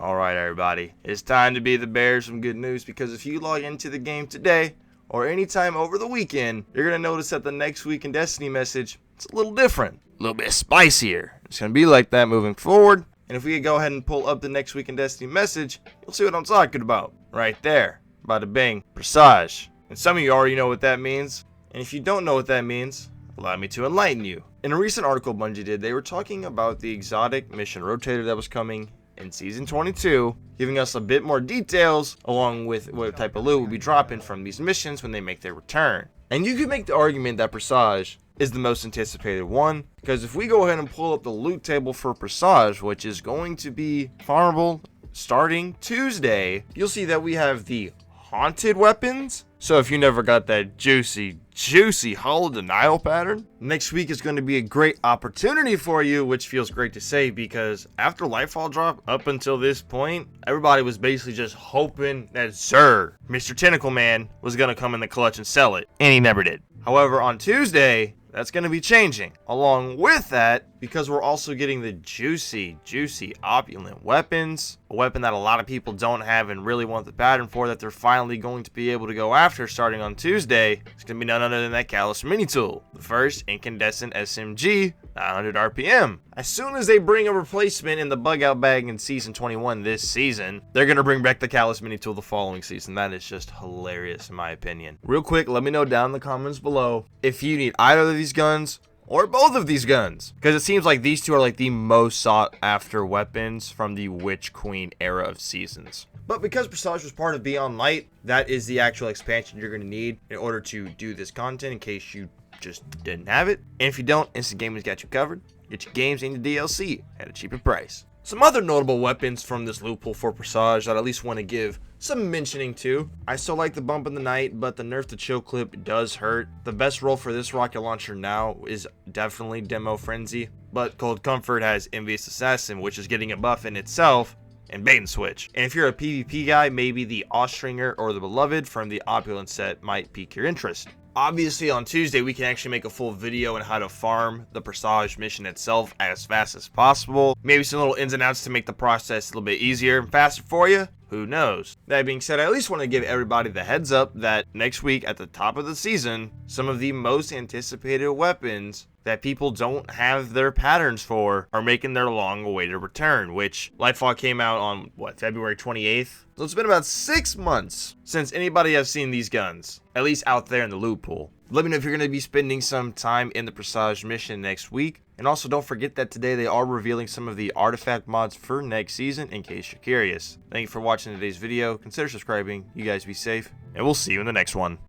Alright everybody, it's time to be the bearers of some good news, because if you log into the game today or anytime over the weekend, you're going to notice that the next week in Destiny message, it's a little different, a little bit spicier. It's going to be like that moving forward. And if we could go ahead and pull up the next week in Destiny message, you'll see what I'm talking about. Right there. Bada bing. Presage. And some of you already know what that means. And if you don't know what that means, allow me to enlighten you. In a recent article Bungie did, they were talking about the exotic mission rotator that was coming in Season 22, giving us a bit more details along with what type of loot will be dropping from these missions when they make their return. And you could make the argument that Presage is the most anticipated one, because if we go ahead and pull up the loot table for Presage, which is going to be farmable starting Tuesday, you'll see that we have the haunted weapons. So if you never got that juicy hollow denial pattern, next week is going to be a great opportunity for you, which feels great to say, because after Lightfall drop up until this point, everybody was basically just hoping that Mr. Tentacle Man was going to come in the clutch and sell it, and he never did. However, on Tuesday, that's going to be changing. Along with that, because we're also getting the juicy opulent weapons, a weapon that a lot of people don't have and really want the pattern for, that they're finally going to be able to go after starting on Tuesday. It's going to be none other than that Calus mini tool, the first incandescent SMG, 900 RPM. As soon as they bring a replacement in the bug out bag in Season 21 this season, they're going to bring back the Calus mini tool the following season. That is just hilarious in my opinion. Real quick, let me know down in the comments below if you need either of these guns or both of these guns, because it seems like these two are like the most sought after weapons from the Witch Queen era of seasons. But because Presage was part of Beyond Light, that is the actual expansion you're going to need in order to do this content, in case you just didn't have it. And if you don't, Instant Gaming's got you covered. Get your games and your DLC at a cheaper price. Some other notable weapons from this loot pool for Presage that I at least want to give some mentioning to. I still like the bump in the night, but the nerf to chill clip does hurt. The best role for this rocket launcher now is definitely Demo Frenzy, but Cold Comfort has Envious Assassin, which is getting a buff in itself, and Bait and Switch. And if you're a PvP guy, maybe the Austringer or the Beloved from the Opulent set might pique your interest. Obviously, on Tuesday, we can actually make a full video on how to farm the Presage mission itself as fast as possible. Maybe some little ins and outs to make the process a little bit easier and faster for you. Who knows? That being said, I at least want to give everybody the heads up that next week at the top of the season, some of the most anticipated weapons that people don't have their patterns for are making their long-awaited return, which Lightfall came out on, what, February 28th? So it's been about 6 months since anybody has seen these guns, at least out there in the loot pool. Let me know if you're going to be spending some time in the Presage mission next week. And also don't forget that today they are revealing some of the artifact mods for next season, in case you're curious. Thank you for watching today's video. Consider subscribing. You guys be safe, and we'll see you in the next one.